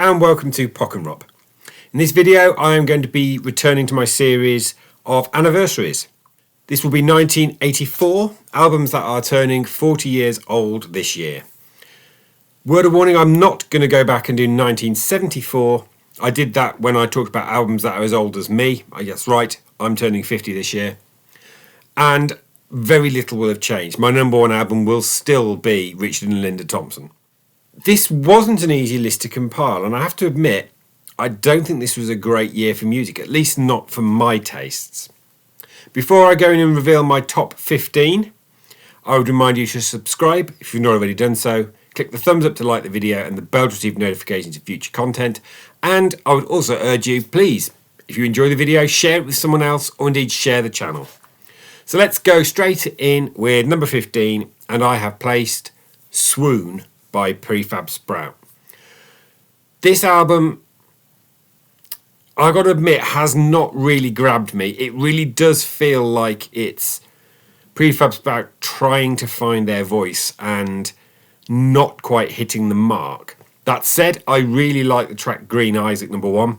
and welcome to Pock and Rob. In this video I am going to be returning to my series of Anniversaries. This will be 1984 albums that are turning 40 years old this year. Word of warning, I'm not going to go back and do 1974. I did that when I talked about albums that are as old as me. I guess right, I'm turning 50 this year. And very little will have changed. My number one album will still be Richard and Linda Thompson. This wasn't an easy list to compile, and I have to admit, I don't think this was a great year for music, at least not for my tastes. Before I go in and reveal my top 15, I would remind you to subscribe if you've not already done so, click the thumbs up to like the video and the bell to receive notifications of future content, and I would also urge you, please, if you enjoy the video, share it with someone else or indeed share the channel. So let's go straight in with number 15, and I have placed Swoon by Prefab Sprout. This album, I got to admit, has not really grabbed me. It really does feel like it's Prefab Sprout trying to find their voice and not quite hitting the mark. That said, I really like the track Green Eyes at number 1.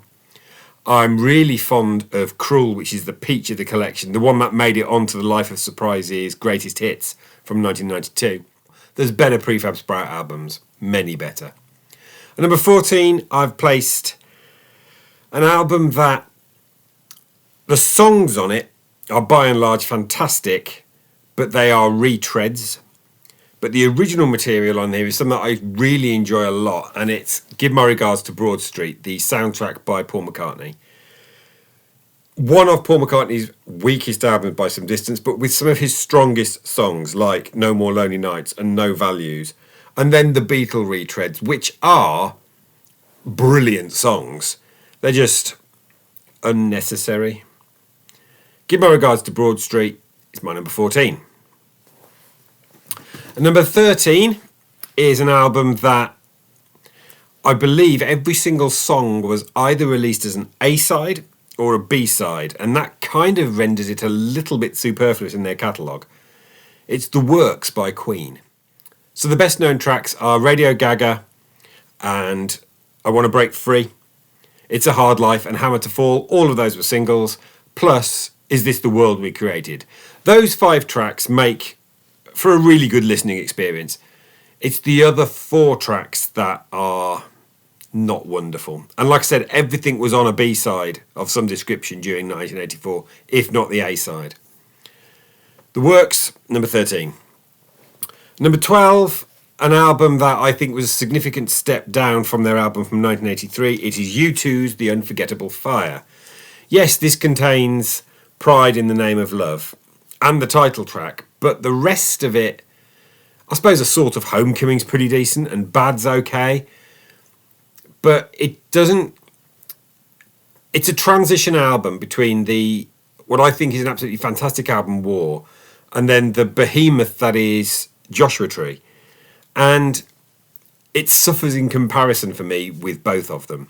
I'm really fond of Cruel, which is the peach of the collection, the one that made it onto the Life of Surprises Greatest Hits from 1992. There's better Prefab Sprout albums, many better. At number 14, I've placed an album that the songs on it are by and large fantastic, but they are retreads. But the original material on here is something that I really enjoy a lot, and it's Give My Regards to Broad Street, the soundtrack by Paul McCartney. One of Paul McCartney's weakest albums by some distance, but with some of his strongest songs like No More Lonely Nights and No Values. And then the Beatle retreads, which are brilliant songs. They're just unnecessary. Give My Regards to Broad Street is my number 14. And number 13 is an album that I believe every single song was either released as an A-side or a B-side, and that kind of renders it a little bit superfluous in their catalogue. It's The Works by Queen. So the best known tracks are Radio Gaga and I Want to Break Free, It's a Hard Life and Hammer to Fall. All of those were singles, plus Is This the World We Created. Those 5 tracks make for a really good listening experience. It's the other 4 tracks that are not wonderful. And like I said, everything was on a B-side of some description during 1984, if not the A-side. The Works, number 13. Number 12, an album that I think was a significant step down from their album from 1983. It is U2's The Unforgettable Fire. Yes, this contains Pride in the Name of Love and the title track, but the rest of it, I suppose A Sort of Homecoming's pretty decent and Bad's okay, but it doesn't. It's a transition album between what I think is an absolutely fantastic album, War, and then the behemoth that is Joshua Tree, and it suffers in comparison for me with both of them.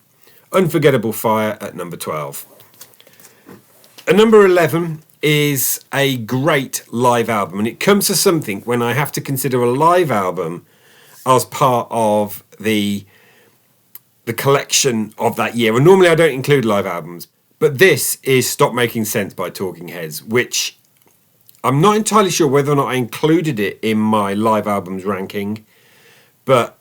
Unforgettable Fire at number 12. At number 11 is a great live album, and it comes to something when I have to consider a live album as part of the collection of that year. And normally I don't include live albums, but this is Stop Making Sense by Talking Heads, which I'm not entirely sure whether or not I included it in my live albums ranking, but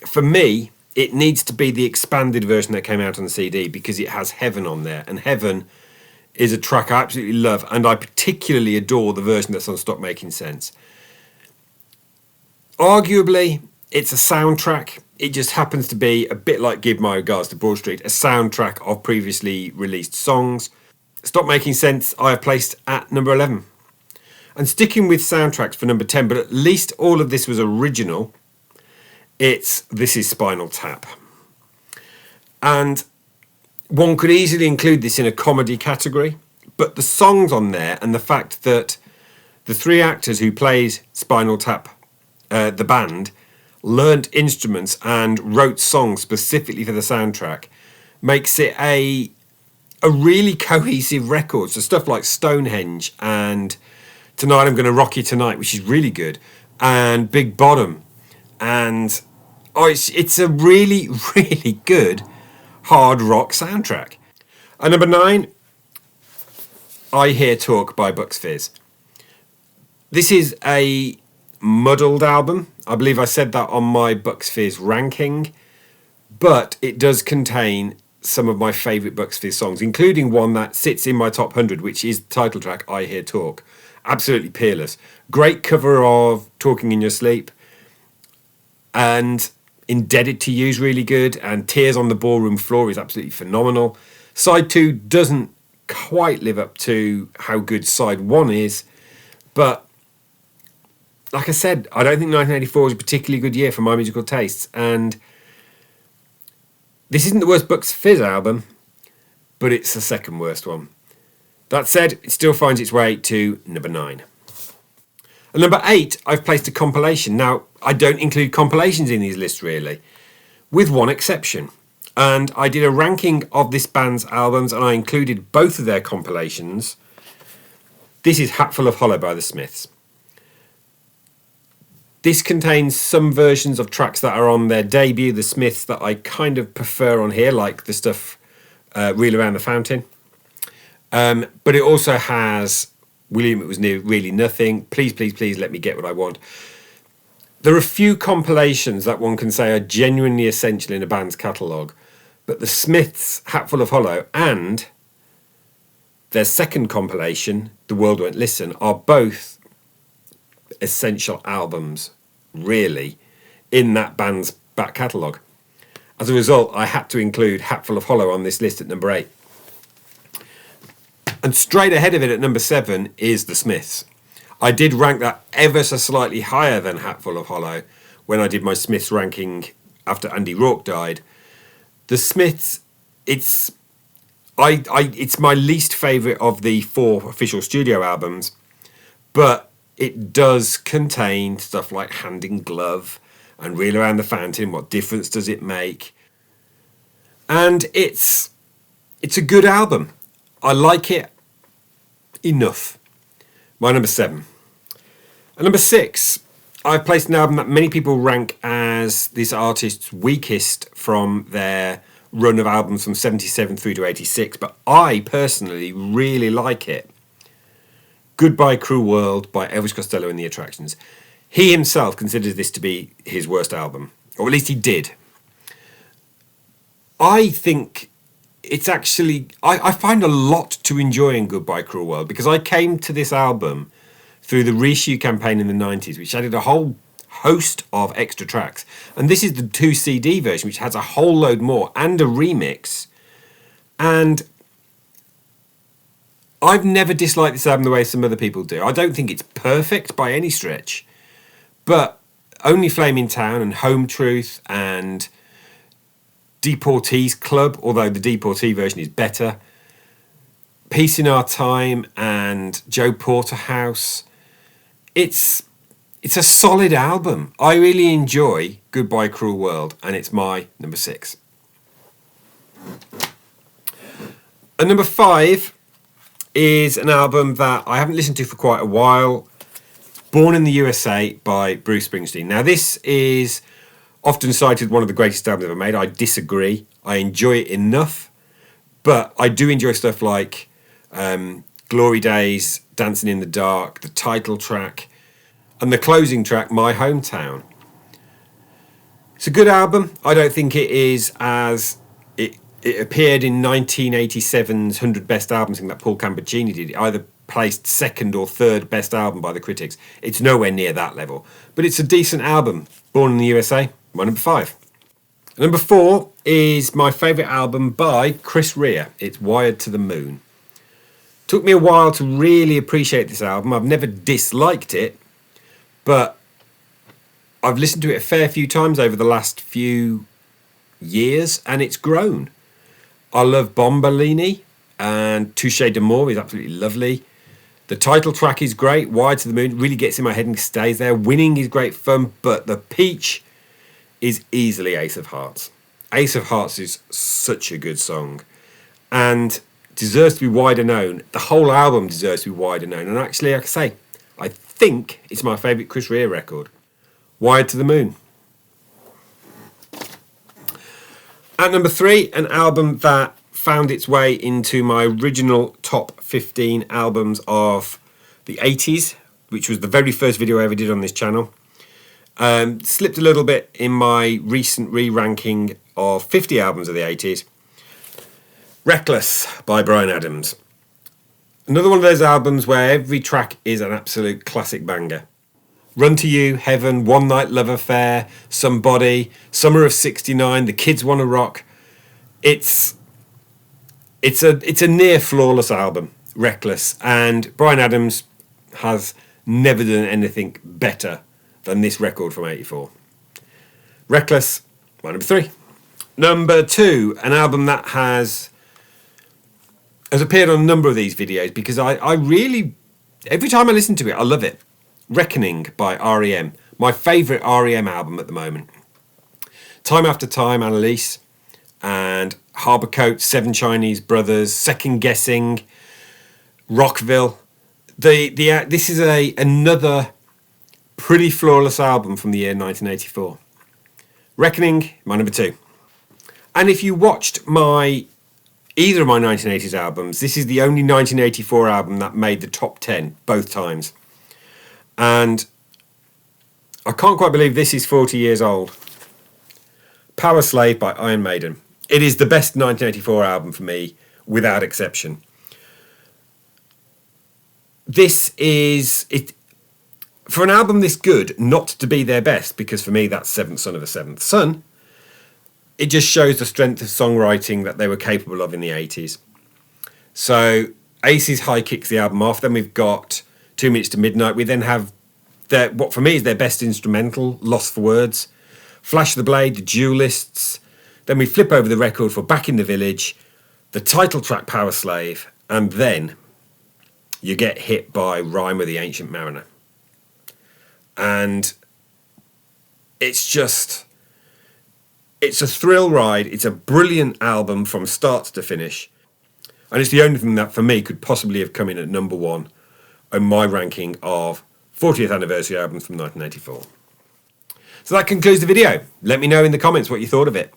for me it needs to be the expanded version that came out on the CD because it has Heaven on there, and Heaven is a track I absolutely love, and I particularly adore the version that's on Stop Making Sense. Arguably, it's a soundtrack. It just happens to be, a bit like Give My Regards to Broad Street, a soundtrack of previously released songs. Stop Making Sense I have placed at number 11. And sticking with soundtracks for number 10, but at least all of this was original, This is Spinal Tap. And one could easily include this in a comedy category, but the songs on there and the fact that the 3 actors who played Spinal Tap, the band, learnt instruments and wrote songs specifically for the soundtrack makes it a really cohesive record. So stuff like Stonehenge and Tonight I'm Gonna Rock You Tonight, which is really good, and Big Bottom, and it's a really, really good hard rock soundtrack. At number 9, I Hear Talk by Bucks Fizz. This is a muddled album. I believe I said that on my Bucks Fizz ranking, but it does contain some of my favourite Bucks Fizz songs, including one that sits in my top 100, which is the title track, I Hear Talk. Absolutely peerless. Great cover of Talking in Your Sleep, and Indebted to You is really good, and Tears on the Ballroom Floor is absolutely phenomenal. Side 2 doesn't quite live up to how good Side 1 is, but like I said, I don't think 1984 was a particularly good year for my musical tastes, and this isn't the worst Bucks Fizz album, but it's the second worst one. That said, it still finds its way to number 9. At number 8, I've placed a compilation. Now, I don't include compilations in these lists really, with one exception. And I did a ranking of this band's albums, and I included both of their compilations. This is Hatful of Hollow by the Smiths. This contains some versions of tracks that are on their debut, The Smiths, that I kind of prefer on here, like the stuff Reel Around the Fountain. But it also has William, It Was Really Nothing, Please, Please, Please Let Me Get What I Want. There are a few compilations that one can say are genuinely essential in a band's catalogue, but The Smiths' Hatful of Hollow and their second compilation, The World Won't Listen, are both essential albums, really, in that band's back catalogue. As a result, I had to include Hatful of Hollow on this list at number 8. And straight ahead of it at number 7 is The Smiths. I did rank that ever so slightly higher than Hatful of Hollow when I did my Smiths ranking after Andy Rourke died. The Smiths, it's my least favourite of the 4 official studio albums, but it does contain stuff like Hand in Glove and Reel Around the Fountain, What Difference Does It Make? And it's a good album. I like it enough. My number 7. At number 6, I've placed an album that many people rank as this artist's weakest from their run of albums from 77 through to 86, but I personally really like it. Goodbye Cruel World by Elvis Costello and the Attractions. He himself considers this to be his worst album, or at least he did. I think it's actually, I find a lot to enjoy in Goodbye Cruel World, because I came to this album through the reissue campaign in the 90s, which added a whole host of extra tracks. And this is the 2 CD version, which has a whole load more and a remix. And I've never disliked this album the way some other people do. I don't think it's perfect by any stretch, but Only Flame in Town and Home Truth and Deportees Club, although the Deportee version is better, Peace in Our Time and Joe Porterhouse, it's a solid album. I really enjoy Goodbye Cruel World, and it's my number 6. And number 5 is an album that I haven't listened to for quite a while, Born in the USA by Bruce Springsteen. Now, this is often cited one of the greatest albums ever made. I disagree. I enjoy it enough, but I do enjoy stuff like Glory Days, Dancing in the Dark, the title track, and the closing track, My Hometown. It's a good album. I don't think it is as... It appeared in 1987's 100 Best Albums thing that Paul Gambaccini did. It either placed second or third best album by the critics. It's nowhere near that level. But it's a decent album. Born in the USA, my number 5. Number 4 is my favourite album by Chris Rea. It's Wired to the Moon. Took me a while to really appreciate this album. I've never disliked it, but I've listened to it a fair few times over the last few years, and it's grown. I love Bombolini, and Touché d'Amour is absolutely lovely. The title track is great, Wired to the Moon, really gets in my head and stays there. Winning is great fun, but the peach is easily Ace of Hearts. Ace of Hearts is such a good song, and deserves to be wider known. The whole album deserves to be wider known, and actually, like I say, I think it's my favourite Chris Rea record. Wired to the Moon. At number 3, an album that found its way into my original top 15 albums of the 80s, which was the very first video I ever did on this channel. Slipped a little bit in my recent re-ranking of 50 albums of the 80s. Reckless by Bryan Adams. Another one of those albums where every track is an absolute classic banger. Run to You, Heaven, One Night Love Affair, Somebody, Summer of '69, The Kids Wanna Rock. It's a near flawless album, Reckless, and Bryan Adams has never done anything better than this record from '84. Reckless, my number 3. Number 2, an album that has appeared on a number of these videos because I really, every time I listen to it, I love it. Reckoning by R.E.M., my favourite R.E.M. album at the moment. Time After Time, Annalise, and Harbour Coat, Seven Chinese Brothers, Second Guessing, Rockville. This is another pretty flawless album from the year 1984. Reckoning, my number 2. And if you watched either of my 1980s albums, this is the only 1984 album that made the top 10 both times. And I can't quite believe this is 40 years old. Power Slave by Iron Maiden. It is the best 1984 album for me, without exception. This is it for an album this good not to be their best, because for me that's Seventh Son of a Seventh Son. It just shows the strength of songwriting that they were capable of in the 80s. So Ace's High kicks the album off. Then we've got 2 Minutes to Midnight. We then have what for me is their best instrumental, Lost for Words, Flash the Blade, The Duelists. Then we flip over the record for Back in the Village, the title track Power Slave, and then you get hit by Rhyme of the Ancient Mariner. And it's a thrill ride. It's a brilliant album from start to finish. And it's the only thing that for me could possibly have come in at number 1 on my ranking of 40th anniversary albums from 1984. So that concludes the video. Let me know in the comments what you thought of it.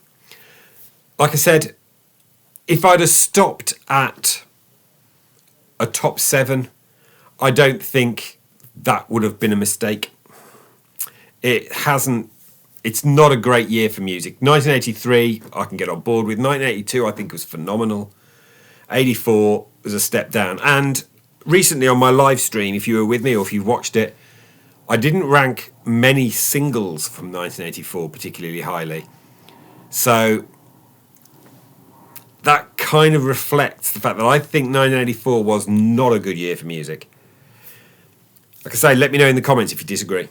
Like I said, if I'd have stopped at a top 7, I don't think that would have been a mistake. It's not a great year for music. 1983, I can get on board with. 1982, I think was phenomenal. 84 was a step down. And recently on my live stream, if you were with me or if you watched it, I didn't rank many singles from 1984 particularly highly. So that kind of reflects the fact that I think 1984 was not a good year for music. Like I say, let me know in the comments if you disagree.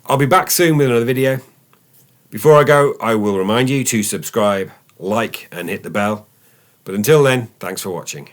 I'll be back soon with another video. Before I go, I will remind you to subscribe, like, and hit the bell. But until then, thanks for watching.